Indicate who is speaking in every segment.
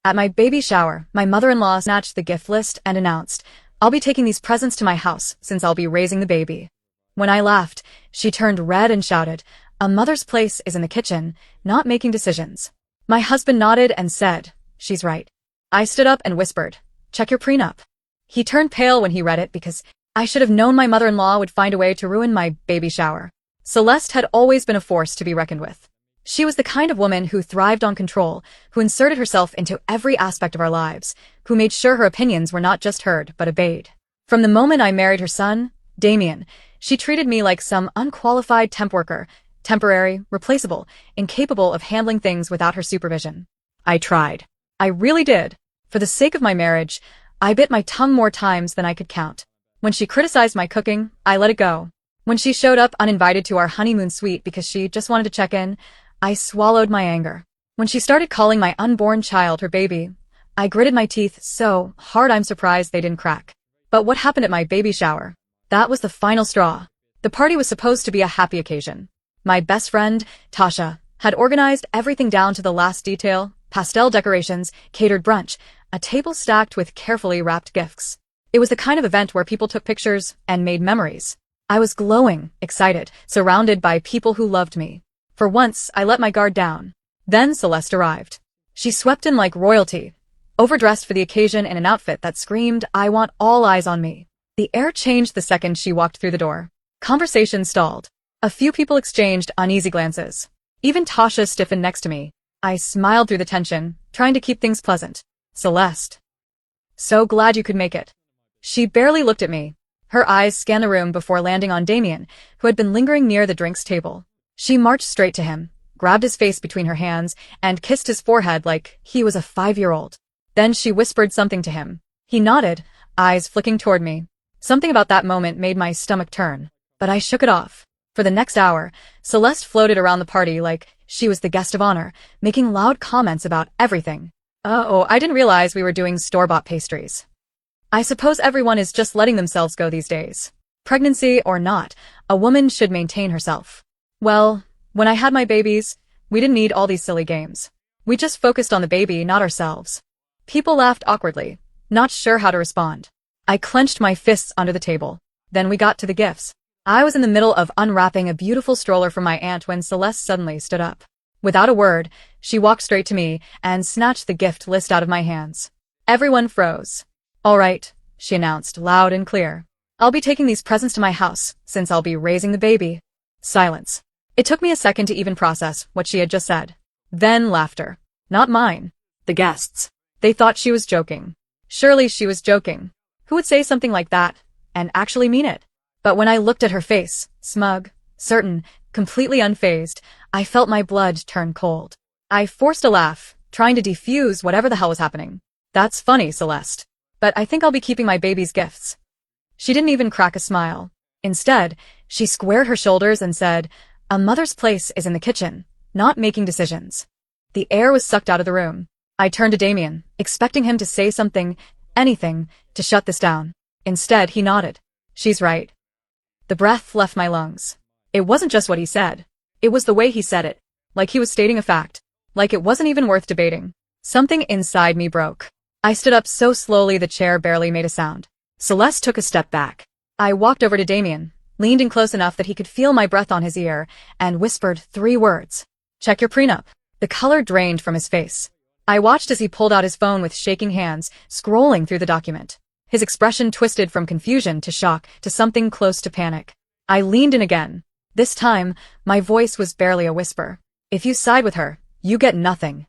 Speaker 1: At my baby shower, my mother-in-law snatched the gift list and announced, "I'll be taking these presents to my house since I'll be raising the baby." When I laughed, she turned red and shouted, "A mother's place is in the kitchen, not making decisions." My husband nodded and said, "She's right." I stood up and whispered, "Check your prenup." He turned pale when he read it because I should have known my mother-in-law would find a way to ruin my baby shower. Celeste had always been a force to be reckoned with. She was the kind of woman who thrived on control, who inserted herself into every aspect of our lives, who made sure her opinions were not just heard but obeyed. From the moment I married her son, Damien, she treated me like some unqualified temp worker, temporary, replaceable, incapable of handling things without her supervision. I tried. I really did. For the sake of my marriage, I bit my tongue more times than I could count. When she criticized my cooking, I let it go. When she showed up uninvited to our honeymoon suite because she just wanted to check in, I swallowed my anger. When she started calling my unborn child her baby, I gritted my teeth so hard I'm surprised they didn't crack. But what happened at my baby shower? That was the final straw. The party was supposed to be a happy occasion. My best friend, Tasha, had organized everything down to the last detail: pastel decorations, catered brunch, a table stacked with carefully wrapped gifts. It was the kind of event where people took pictures and made memories. I was glowing, excited, surrounded by people who loved me. For once, I let my guard down. Then Celeste arrived. She swept in like royalty, overdressed for the occasion in an outfit that screamed, "I want all eyes on me." The air changed the second she walked through the door. Conversation stalled. A few people exchanged uneasy glances. Even Tasha stiffened next to me. I smiled through the tension, trying to keep things pleasant. "Celeste. So glad you could make it." She barely looked at me. Her eyes scanned the room before landing on Damien, who had been lingering near the drinks table. She marched straight to him, grabbed his face between her hands, and kissed his forehead like he was a 5-year-old. Then she whispered something to him. He nodded, eyes flicking toward me. Something about that moment made my stomach turn, but I shook it off. For the next hour, Celeste floated around the party like she was the guest of honor, making loud comments about everything. Oh, I didn't realize we were doing store-bought pastries. I suppose everyone is just letting themselves go these days. Pregnancy or not, a woman should maintain herself. Well, when I had my babies, we didn't need all these silly games. We just focused on the baby, not ourselves. People laughed awkwardly, not sure how to respond. I clenched my fists under the table. Then we got to the gifts. I was in the middle of unwrapping a beautiful stroller from my aunt when Celeste suddenly stood up. Without a word, she walked straight to me and snatched the gift list out of my hands. Everyone froze. "All right," she announced, loud and clear. "I'll be taking these presents to my house, since I'll be raising the baby." Silence. It took me a second to even process what she had just said. Then laughter. Not mine. The guests. They thought she was joking. Surely she was joking. Who would say something like that and actually mean it? But when I looked at her face, smug, certain, completely unfazed, I felt my blood turn cold. I forced a laugh, trying to defuse whatever the hell was happening. "That's funny, Celeste. But I think I'll be keeping my baby's gifts." She didn't even crack a smile. Instead, she squared her shoulders and said, "A mother's place is in the kitchen, not making decisions." The air was sucked out of the room. I turned to Damien, expecting him to say something, anything, to shut this down. Instead, he nodded. "She's right." The breath left my lungs. It wasn't just what he said. It was the way he said it. Like he was stating a fact. Like it wasn't even worth debating. Something inside me broke. I stood up so slowly the chair barely made a sound. Celeste took a step back. I walked over to Damien, leaned in close enough that he could feel my breath on his ear, and whispered 3 words. "Check your prenup." The color drained from his face. I watched as he pulled out his phone with shaking hands, scrolling through the document. His expression twisted from confusion to shock to something close to panic. I leaned in again. This time, my voice was barely a whisper. "If you side with her, you get nothing."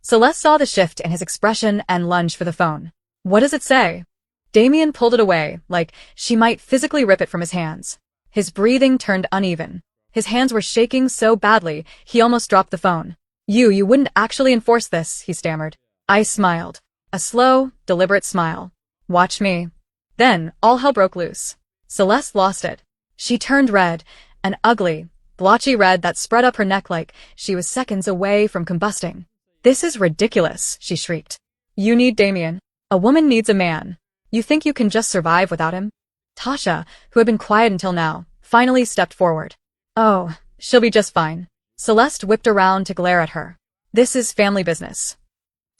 Speaker 1: Celeste saw the shift in his expression and lunged for the phone. "What does it say?" Damien pulled it away, like she might physically rip it from his hands. His breathing turned uneven. His hands were shaking so badly, he almost dropped the phone. You wouldn't actually enforce this," he stammered. I smiled. A slow, deliberate smile. "Watch me." Then, all hell broke loose. Celeste lost it. She turned red, an ugly, blotchy red that spread up her neck like she was seconds away from combusting. "This is ridiculous," she shrieked. "You need Damien. A woman needs a man. You think you can just survive without him?" Tasha, who had been quiet until now, finally stepped forward. "Oh, she'll be just fine." Celeste whipped around to glare at her. "This is family business."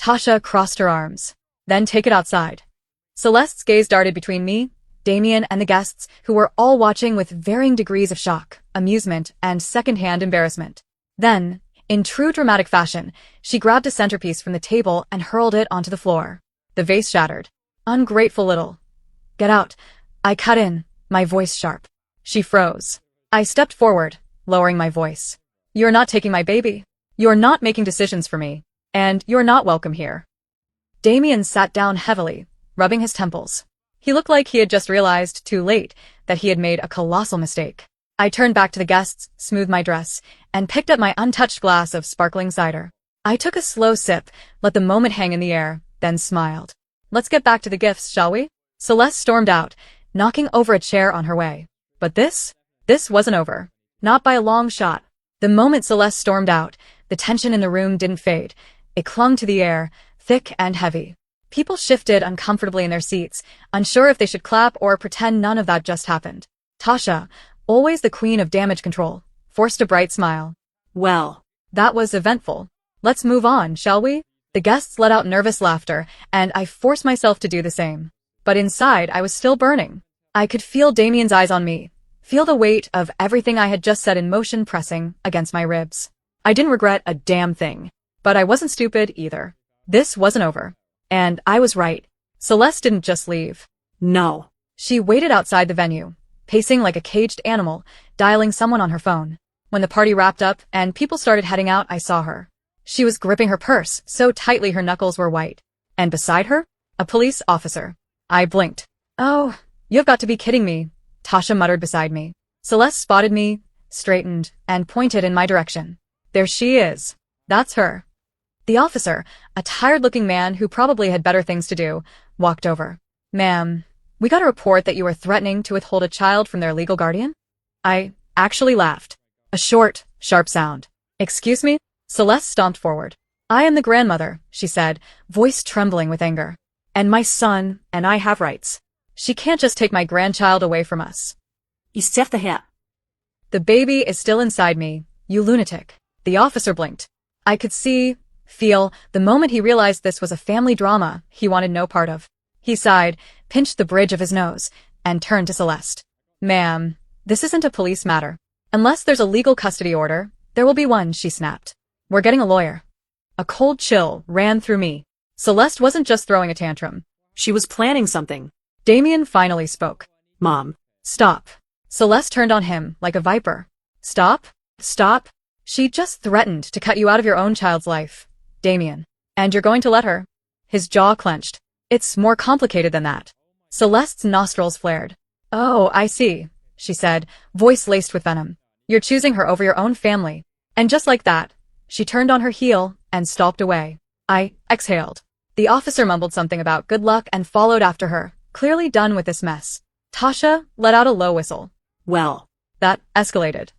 Speaker 1: Tasha crossed her arms. Then take it outside. Celeste's gaze darted between me, Damien, and the guests, who were all watching with varying degrees of shock, amusement, and second-hand embarrassment. Then, in true dramatic fashion, she grabbed a centerpiece from the table and hurled it onto the floor. The vase shattered. Ungrateful little. Get out. I cut in, my voice sharp. She froze. I stepped forward, lowering my voice. You're not taking my baby. You're not making decisions for me. And you're not welcome here. Damien sat down heavily, rubbing his temples. He looked like he had just realized, too late, that he had made a colossal mistake. I turned back to the guests, smoothed my dress, and picked up my untouched glass of sparkling cider. I took a slow sip, let the moment hang in the air, then smiled. Let's get back to the gifts, shall we? Celeste stormed out, knocking over a chair on her way. But this wasn't over. Not by a long shot. The moment Celeste stormed out, the tension in the room didn't fade. It clung to the air, thick and heavy. People shifted uncomfortably in their seats, unsure if they should clap or pretend none of that just happened. Tasha, always the queen of damage control, forced a bright smile. Well, that was eventful. Let's move on, shall we? The guests let out nervous laughter, and I forced myself to do the same. But inside, I was still burning. I could feel Damien's eyes on me, feel the weight of everything I had just set in motion pressing against my ribs. I didn't regret a damn thing. But I wasn't stupid either. This wasn't over. And I was right. Celeste didn't just leave. No. She waited outside the venue, pacing like a caged animal, dialing someone on her phone. When the party wrapped up and people started heading out, I saw her. She was gripping her purse so tightly her knuckles were white. And beside her, a police officer. I blinked. Oh, you've got to be kidding me, Tasha muttered beside me. Celeste spotted me, straightened, and pointed in my direction. There she is. That's her. The officer, a tired-looking man who probably had better things to do, walked over. Ma'am, we got a report that you were threatening to withhold a child from their legal guardian? I actually laughed. A short, sharp sound. Excuse me? Celeste stomped forward. I am the grandmother, she said, voice trembling with anger. And my son and I have rights. She can't just take my grandchild away from us. The baby is still inside me, you lunatic. The officer blinked. I could feel, the moment he realized this was a family drama he wanted no part of. He sighed, pinched the bridge of his nose, and turned to Celeste. Ma'am, this isn't a police matter. Unless there's a legal custody order, there will be one, she snapped. We're getting a lawyer. A cold chill ran through me. Celeste wasn't just throwing a tantrum. She was planning something. Damien finally spoke. Mom. Stop. Celeste turned on him like a viper. Stop? Stop? She just threatened to cut you out of your own child's life. Damien. And you're going to let her? His jaw clenched. It's more complicated than that. Celeste's nostrils flared. Oh, I see, she said, voice laced with venom. You're choosing her over your own family. And just like that, she turned on her heel and stalked away. I exhaled. The officer mumbled something about good luck and followed after her, clearly done with this mess. Tasha let out a low whistle. Well, that escalated.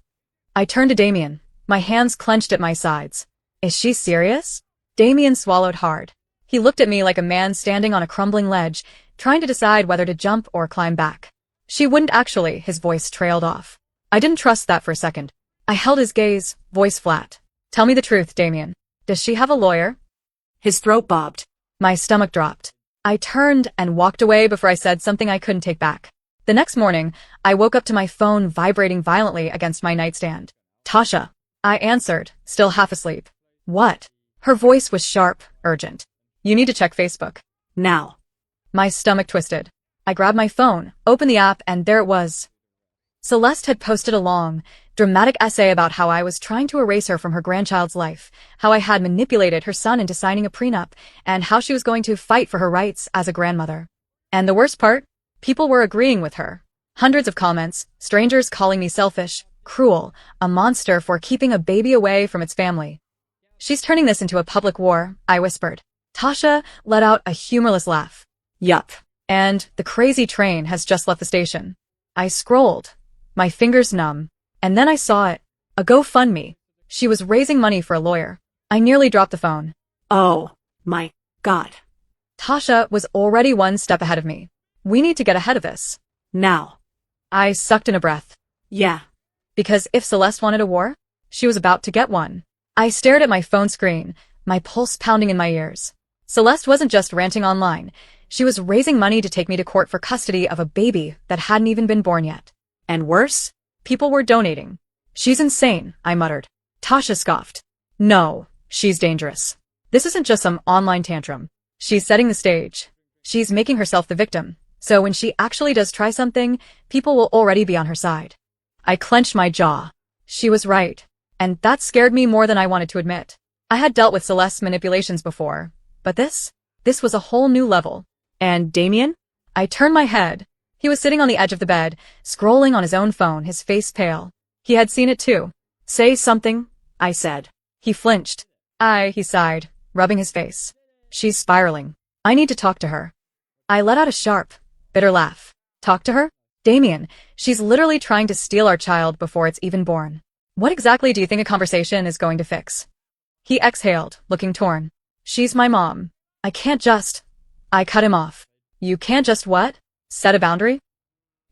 Speaker 1: I turned to Damien, my hands clenched at my sides. Is she serious? Damien swallowed hard. He looked at me like a man standing on a crumbling ledge, trying to decide whether to jump or climb back. She wouldn't actually, his voice trailed off. I didn't trust that for a second. I held his gaze, voice flat. Tell me the truth, Damien. Does she have a lawyer? His throat bobbed. My stomach dropped. I turned and walked away before I said something I couldn't take back. The next morning, I woke up to my phone vibrating violently against my nightstand. Tasha. I answered, still half asleep. What? Her voice was sharp, urgent. You need to check Facebook. Now. My stomach twisted. I grabbed my phone, opened the app, and there it was. Celeste had posted a long, dramatic essay about how I was trying to erase her from her grandchild's life, how I had manipulated her son into signing a prenup, and how she was going to fight for her rights as a grandmother. And the worst part? People were agreeing with her. Hundreds of comments, strangers calling me selfish, cruel, a monster for keeping a baby away from its family. She's turning this into a public war, I whispered. Tasha let out a humorless laugh. Yup. And the crazy train has just left the station. I scrolled, my fingers numb, and then I saw it. A GoFundMe. She was raising money for a lawyer. I nearly dropped the phone. Oh, my God. Tasha was already one step ahead of me. We need to get ahead of this. Now. I sucked in a breath. Yeah. Because if Celeste wanted a war, she was about to get one. I stared at my phone screen, my pulse pounding in my ears. Celeste wasn't just ranting online. She was raising money to take me to court for custody of a baby that hadn't even been born yet. And worse, people were donating. She's insane, I muttered. Tasha scoffed. No, she's dangerous. This isn't just some online tantrum. She's setting the stage. She's making herself the victim. So when she actually does try something, people will already be on her side. I clenched my jaw. She was right. And that scared me more than I wanted to admit. I had dealt with Celeste's manipulations before. But this was a whole new level. And Damien? I turned my head. He was sitting on the edge of the bed, scrolling on his own phone, his face pale. He had seen it too. Say something, I said. He flinched. He sighed, rubbing his face. She's spiraling. I need to talk to her. I let out a sharp, bitter laugh. Talk to her? Damien, she's literally trying to steal our child before it's even born. What exactly do you think a conversation is going to fix? He exhaled, looking torn. She's my mom. I can't just... I cut him off. You can't just what? Set a boundary?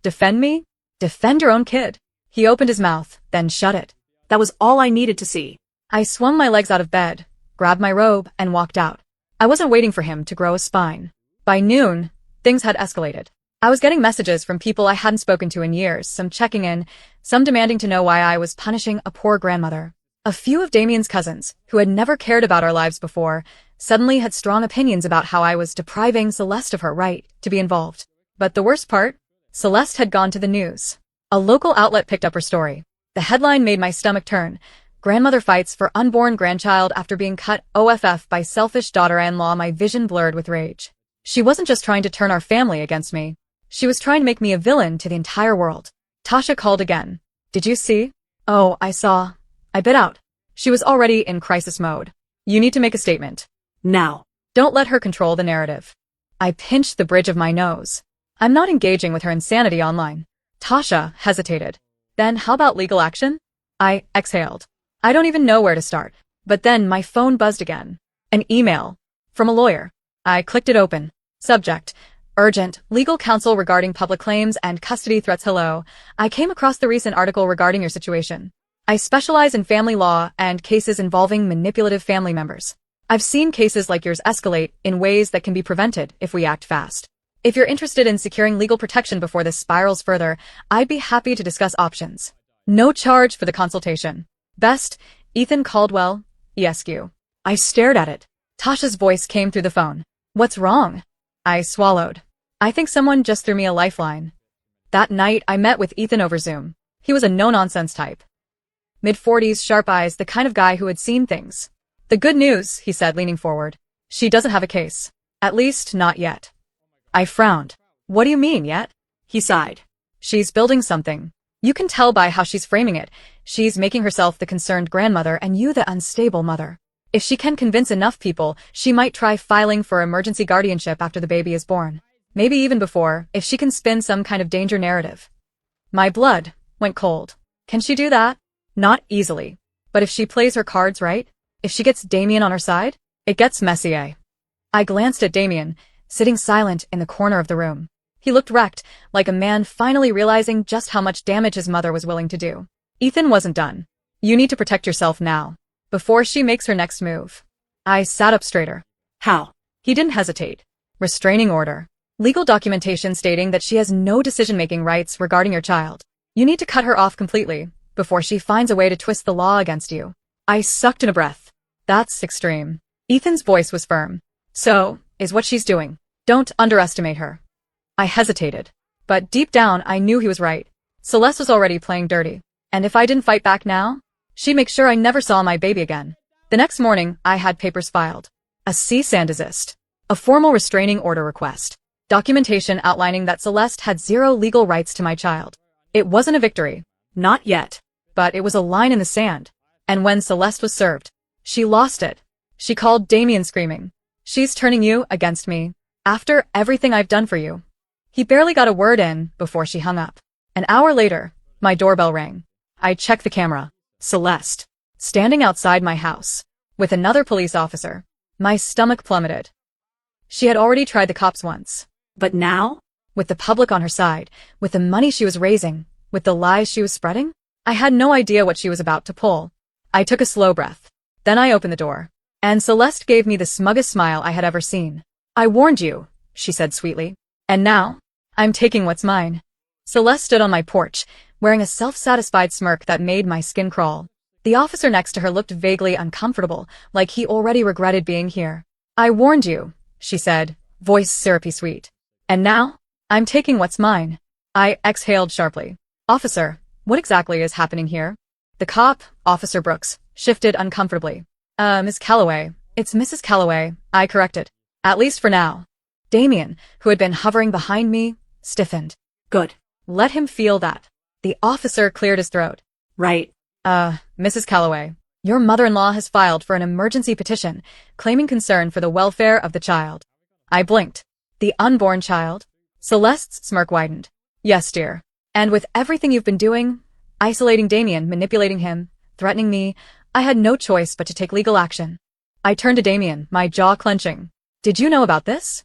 Speaker 1: Defend me? Defend your own kid. He opened his mouth, then shut it. That was all I needed to see. I swung my legs out of bed, grabbed my robe, and walked out. I wasn't waiting for him to grow a spine. By noon, things had escalated. I was getting messages from people I hadn't spoken to in years, some checking in, some demanding to know why I was punishing a poor grandmother. A few of Damien's cousins, who had never cared about our lives before, suddenly had strong opinions about how I was depriving Celeste of her right to be involved. But the worst part? Celeste had gone to the news. A local outlet picked up her story. The headline made my stomach turn. Grandmother fights for unborn grandchild after being cut off by selfish daughter-in-law. My vision blurred with rage. She wasn't just trying to turn our family against me. She was trying to make me a villain to the entire world. Tasha called again. Did you see? Oh, I saw. I bit out. She was already in crisis mode. You need to make a statement. Now. Don't let her control the narrative. I pinched the bridge of my nose. I'm not engaging with her insanity online. Tasha hesitated. Then how about legal action? I exhaled. I don't even know where to start. But then my phone buzzed again. An email. From a lawyer. I clicked it open. Subject. Urgent. Legal counsel regarding public claims and custody threats. Hello. I came across the recent article regarding your situation. I specialize in family law and cases involving manipulative family members. I've seen cases like yours escalate in ways that can be prevented if we act fast. If you're interested in securing legal protection before this spirals further, I'd be happy to discuss options. No charge for the consultation. Best, Ethan Caldwell, ESQ. I stared at it. Tasha's voice came through the phone. What's wrong? I swallowed. I think someone just threw me a lifeline. That night, I met with Ethan over Zoom. He was a no-nonsense type. Mid-40s, sharp eyes, the kind of guy who had seen things. The good news, he said, leaning forward. She doesn't have a case. At least, not yet. I frowned. What do you mean, yet? He sighed. She's building something. You can tell by how she's framing it. She's making herself the concerned grandmother and you the unstable mother. If she can convince enough people, she might try filing for emergency guardianship after the baby is born. Maybe even before, if she can spin some kind of danger narrative. My blood went cold. Can she do that? Not easily. But if she plays her cards right, if she gets Damien on her side, it gets messy, eh? I glanced at Damien, sitting silent in the corner of the room. He looked wrecked, like a man finally realizing just how much damage his mother was willing to do. Ethan wasn't done. You need to protect yourself now, before she makes her next move. I sat up straighter. How? He didn't hesitate. Restraining order. Legal documentation stating that she has no decision-making rights regarding your child. You need to cut her off completely, before she finds a way to twist the law against you. I sucked in a breath. That's extreme. Ethan's voice was firm. So, is what she's doing. Don't underestimate her. I hesitated. But deep down, I knew he was right. Celeste was already playing dirty. And if I didn't fight back now, she'd make sure I never saw my baby again. The next morning, I had papers filed. A cease and desist. A formal restraining order request. Documentation outlining that Celeste had zero legal rights to my child. It wasn't a victory. Not yet. But it was a line in the sand. And when Celeste was served, she lost it. She called Damien screaming. She's turning you against me. After everything I've done for you. He barely got a word in before she hung up. An hour later, my doorbell rang. I checked the camera. Celeste. Standing outside my house. With another police officer. My stomach plummeted. She had already tried the cops once. But now? With the public on her side, with the money she was raising, with the lies she was spreading, I had no idea what she was about to pull. I took a slow breath. Then I opened the door. And Celeste gave me the smuggest smile I had ever seen. I warned you, she said sweetly. And now, I'm taking what's mine. Celeste stood on my porch, wearing a self-satisfied smirk that made my skin crawl. The officer next to her looked vaguely uncomfortable, like he already regretted being here. I warned you, she said, voice syrupy sweet. And now, I'm taking what's mine. I exhaled sharply. Officer, what exactly is happening here? The cop, Officer Brooks, shifted uncomfortably. Miss Calloway. It's Mrs. Calloway, I corrected. At least for now. Damien, who had been hovering behind me, stiffened.
Speaker 2: Good.
Speaker 1: Let him feel that. The officer cleared his throat.
Speaker 2: Right.
Speaker 1: Mrs. Calloway, your mother-in-law has filed for an emergency petition, claiming concern for the welfare of the child. I blinked. The unborn child? Celeste's smirk widened. Yes, dear. And with everything you've been doing, isolating Damien, manipulating him, threatening me, I had no choice but to take legal action. I turned to Damien, my jaw clenching. Did you know about this?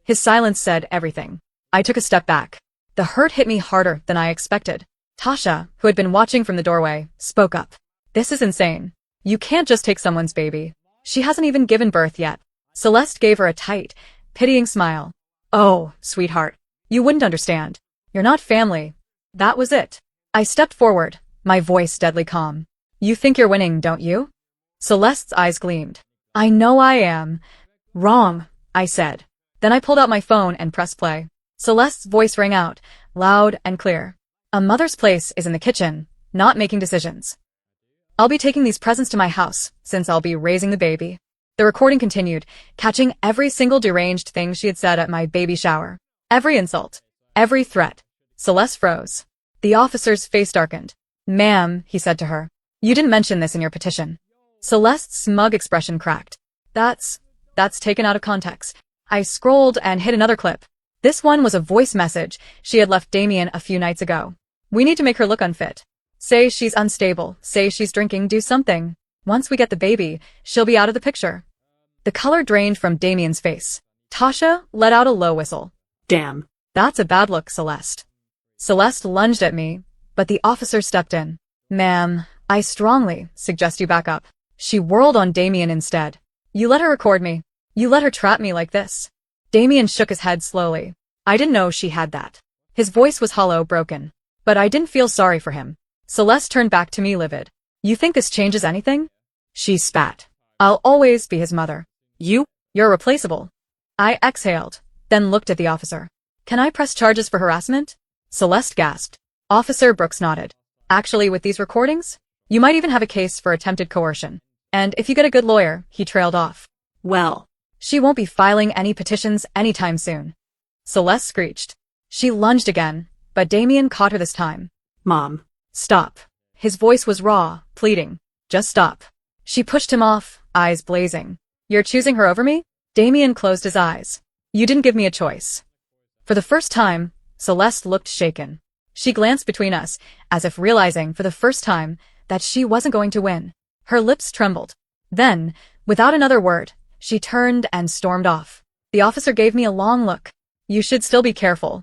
Speaker 1: His silence said everything. I took a step back. The hurt hit me harder than I expected. Tasha, who had been watching from the doorway, spoke up. This is insane. You can't just take someone's baby. She hasn't even given birth yet. Celeste gave her a tight, pitying smile. Oh, sweetheart. You wouldn't understand. You're not family. That was it. I stepped forward, my voice deadly calm. You think you're winning, don't you? Celeste's eyes gleamed. I know I am. Wrong, I said. Then I pulled out my phone and pressed play. Celeste's voice rang out, loud and clear. A mother's place is in the kitchen, not making decisions. I'll be taking these presents to my house, since I'll be raising the baby. The recording continued, catching every single deranged thing she had said at my baby shower. Every insult. Every threat. Celeste froze. The officer's face darkened. Ma'am, he said to her. You didn't mention this in your petition. Celeste's smug expression cracked. That's taken out of context. I scrolled and hit another clip. This one was a voice message she had left Damien a few nights ago. We need to make her look unfit. Say she's unstable, say she's drinking, do something. Once we get the baby, she'll be out of the picture. The color drained from Damien's face. Tasha let out a low whistle.
Speaker 2: Damn.
Speaker 1: That's a bad look, Celeste. Celeste lunged at me, but the officer stepped in. Ma'am, I strongly suggest you back up. She whirled on Damien instead. You let her record me. You let her trap me like this. Damien shook his head slowly. I didn't know she had that. His voice was hollow, broken. But I didn't feel sorry for him. Celeste turned back to me livid. You think this changes anything? She spat. I'll always be his mother. You're replaceable. I exhaled, then looked at the officer. Can I press charges for harassment? Celeste gasped. Officer Brooks nodded. Actually, with these recordings, you might even have a case for attempted coercion. And if you get a good lawyer, he trailed off.
Speaker 2: Well,
Speaker 1: she won't be filing any petitions anytime soon. Celeste screeched. She lunged again, but Damien caught her this time.
Speaker 2: Mom.
Speaker 1: Stop. His voice was raw, pleading. Just stop. She pushed him off, eyes blazing. You're choosing her over me? Damien closed his eyes. You didn't give me a choice. For the first time, Celeste looked shaken. She glanced between us, as if realizing for the first time that she wasn't going to win. Her lips trembled. Then, without another word, she turned and stormed off. The officer gave me a long look. You should still be careful.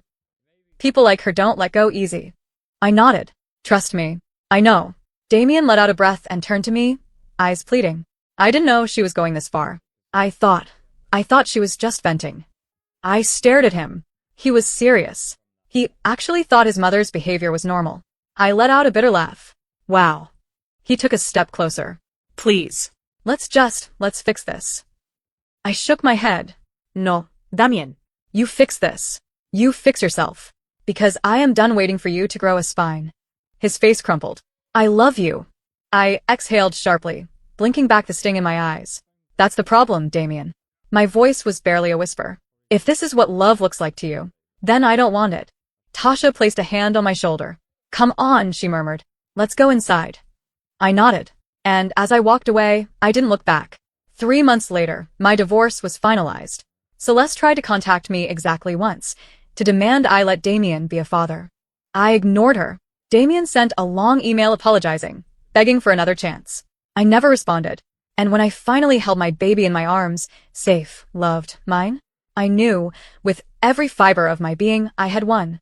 Speaker 1: People like her don't let go easy. I nodded. Trust me. I know. Damien let out a breath and turned to me, eyes pleading. I didn't know she was going this far. I thought she was just venting. I stared at him. He was serious. He actually thought his mother's behavior was normal. I let out a bitter laugh. Wow. He took a step closer.
Speaker 2: Please.
Speaker 1: Let's fix this. I shook my head. No,
Speaker 2: Damien.
Speaker 1: you fix this. You fix yourself. Because I am done waiting for you to grow a spine. His face crumpled. I love you. I exhaled sharply, blinking back the sting in my eyes. That's the problem, Damien. My voice was barely a whisper. If this is what love looks like to you, then I don't want it. Tasha placed a hand on my shoulder. Come on, she murmured. Let's go inside. I nodded. And as I walked away, I didn't look back. 3 months later, my divorce was finalized. Celeste tried to contact me exactly once, to demand I let Damien be a father. I ignored her. Damien sent a long email apologizing, begging for another chance. I never responded. And when I finally held my baby in my arms, safe, loved, mine, I knew, with every fiber of my being, I had won.